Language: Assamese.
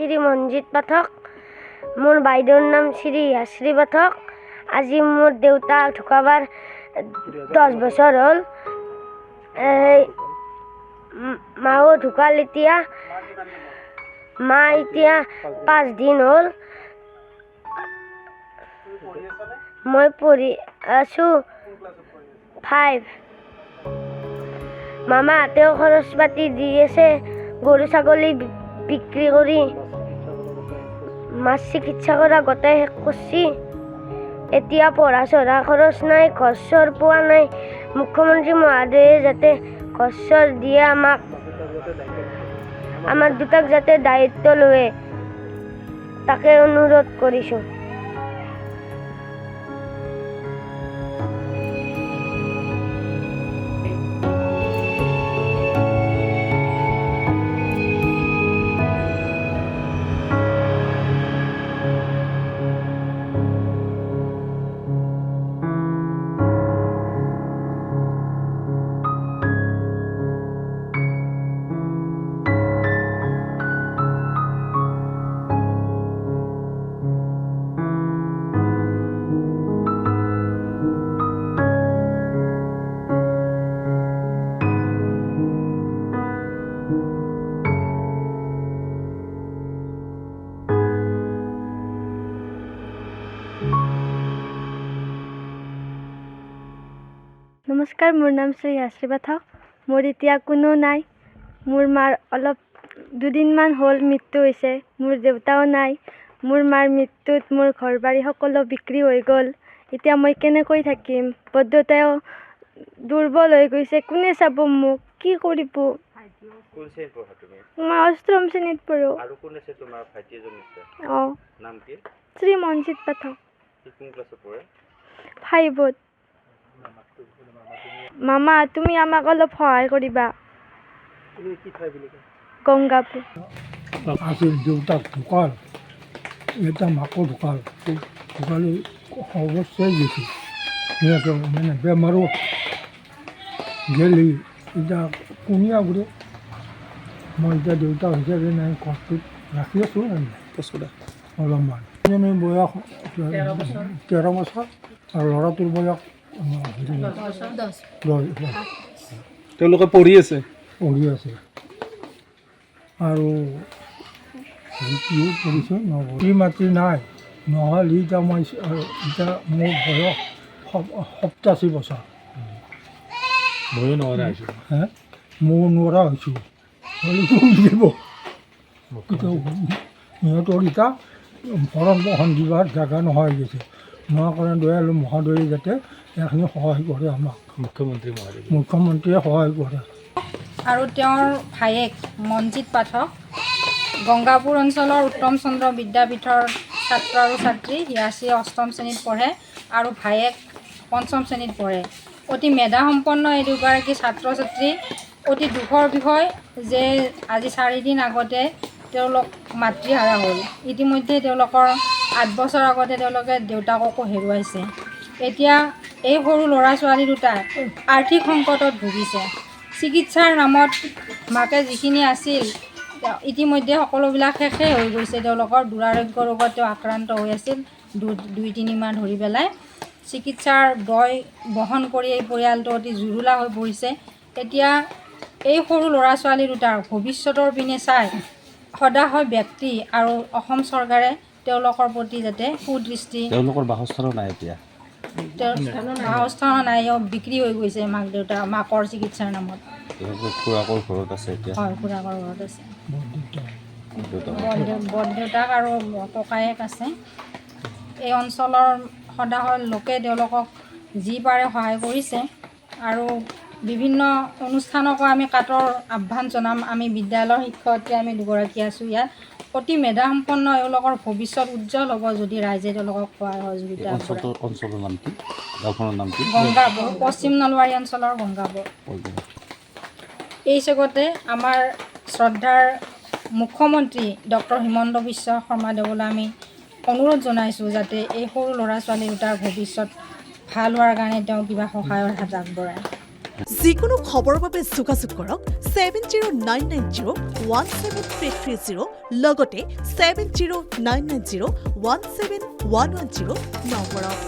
শ্ৰী মঞ্জিত পাঠক। মোৰ বাইদেউৰ নাম শ্ৰী আশ্ৰী পাঠক। আজি মোৰ দেউতা ঢুকাবাৰ 10 বছৰ হ'ল। মাও ঢুকাল এতিয়া। মা এতিয়া 5 দিন হ'ল। মই পঢ়ি আছোঁ 5। মামাহঁতেও খৰচ পাতি দি আছে, গৰু ছাগলী বিক্ৰী কৰি মাৰ চিকিৎসা কৰা গোটেই শেষ কৰিছে। এতিয়া পঢ়া চঢ়া খৰচ নাই, ঘৰ চৰ পোৱা নাই। মুখ্যমন্ত্ৰী মহোদয়ে যাতে ঘৰ চৰ দিয়ে, আমাৰ দুটাক যাতে দায়িত্ব লয়, তাকে অনুৰোধ কৰিছোঁ। নমস্কাৰ, মোৰ নাম শ্ৰী আশ্ৰী পাঠক। মোৰ এতিয়া কোনো নাই। মোৰ মাৰ অলপ 2 দিনমান হ'ল মৃত্যু হৈছে। মোৰ দেউতাও নাই। মোৰ মাৰ মৃত্যুত মোৰ ঘৰ বাৰী সকলো বিক্ৰী হৈ গ'ল। এতিয়া মই কেনেকৈ থাকিম? বৰদেউতাও দুৰ্বল হৈ গৈছে। কোনে চাব মোক? কি কৰিব? মই 8ম শ্ৰেণীত পঢ়োঁ। অঁ, শ্ৰী মঞ্জিত পাঠক। 5ত। মামা, তুমি আমাক অলপ সহায় কৰিবা। গংগাপুৰ। আছিল, দেউতাক ঢুকাল, এটা মাকো ঢুকাল। ঢুকালি অৱস্থাই গৈছে। সিহঁতৰ মানে বেমাৰো গেলি এতিয়া কুনিয়া ঘূৰে। মই এতিয়া দেউতা হিচাপে নাই, ঘৰটোত ৰাখি আছোঁ অলপমান। এজনীৰ বয়স 13 বছৰ আৰু ল'ৰাটোৰ বয়স 10। তেওঁলোকে পঢ়ি আছে আৰু কৰিছে মাটি নাই নহ'লে এতিয়া মই এতিয়া মোৰ বয়স 87 বছৰ। ময়ো নোৱাৰা হৈছোঁ। মই নোৱাৰা হৈছোঁ। দিব সিহঁতৰ এতিয়া ভৰণ পোষণ দিবাৰ জেগা নোহোৱা হৈ গৈছে। নোহোৱাৰ কাৰণে দয়ালু মহোদয়ে যাতে এইখিনি সহায় কৰে আমাক। মুখ্যমন্ত্ৰীয়ে সহায় কৰে। আৰু তেওঁৰ ভায়েক মঞ্জিত পাঠক গংগাপুৰ অঞ্চলৰ উত্তম চন্দ্ৰ বিদ্যাপীঠৰ ছাত্ৰ আৰু ছাত্ৰী। হিয়াচি 8ম শ্ৰেণীত পঢ়ে আৰু ভায়েক 5ম শ্ৰেণীত পঢ়ে। অতি মেধাসম্পন্ন এই দুগৰাকী ছাত্ৰ ছাত্ৰী। অতি দুখৰ বিষয় যে আজি 4 দিন আগতে তেওঁলোক মাতৃহাৰা হ'ল। ইতিমধ্যে তেওঁলোকৰ 8 বছৰ আগতে তেওঁলোকে দেউতাককো হেৰুৱাইছে। এতিয়া এই সৰু ল'ৰা ছোৱালী দুটা আৰ্থিক সংকটত ভুগিছে। চিকিৎসাৰ নামত মাকে যিখিনি আছিল ইতিমধ্যে সকলোবিলাক শেষেই হৈ গৈছে। তেওঁলোকৰ দুৰাৰোগ্য ৰোগত আক্ৰান্ত হৈ আছিল 2-3 মাহ ধৰি পেলাই। চিকিৎসাৰ ব্যয় বহন কৰি এই পৰিয়ালটো অতি জুৰুলা হৈ পৰিছে। এতিয়া এই সৰু ল'ৰা ছোৱালী দুটাৰ ভৱিষ্যতৰ পিনে চাই সদাশয় ব্যক্তি আৰু অসম চৰকাৰে তেওঁলোকৰ প্ৰতি যাতে সুদৃষ্টি। তেওঁলোকৰ বাসস্থানো নাই এতিয়া। বাসস্থানো নাই, বিক্ৰী হৈ গৈছে মাকৰ চিকিৎসাৰ নামত। খুৰাকৰ ঘৰত আছে এতিয়া। হয়, খুৰাকৰ ঘৰত আছে। বৰদেউতাক আৰু ককায়েক আছে। এই অঞ্চলৰ সদাশয় লোকে তেওঁলোকক যি পাৰে সহায় কৰিছে আৰু বিভিন্ন অনুষ্ঠানকো আমি কাটৰ আহ্বান জনাম। আমি বিদ্যালয়ৰ শিক্ষয়িত্ৰী আমি দুগৰাকী আছোঁ ইয়াত। অতি মেধাসম্পন্ন এওঁলোকৰ ভৱিষ্যত উজ্জ্বল হ'ব যদি ৰাইজে তেওঁলোকক সহায় সহযোগিতা কৰে। অঞ্চলৰ নাম কি? গাঁওখনৰ নাম কি? গংগাপুৰ, পশ্চিম নলবাৰী অঞ্চলৰ গংগাপুৰ। এই চেগতে আমাৰ শ্ৰদ্ধাৰ মুখ্যমন্ত্ৰী ডক্টৰ হিমন্ত বিশ্ব শৰ্মা দেৱলৈ আমি অনুৰোধ জনাইছোঁ যাতে এই সৰু ল'ৰা ছোৱালী দুটাৰ ভৱিষ্যত ভাল হোৱাৰ কাৰণে তেওঁ কিবা সহায়ৰ হাত আগবঢ়ায়। যিকোনো খবৰৰ বাবে যোগাযোগ কৰক 7099017330 লগতে 7099017110 নম্বৰত।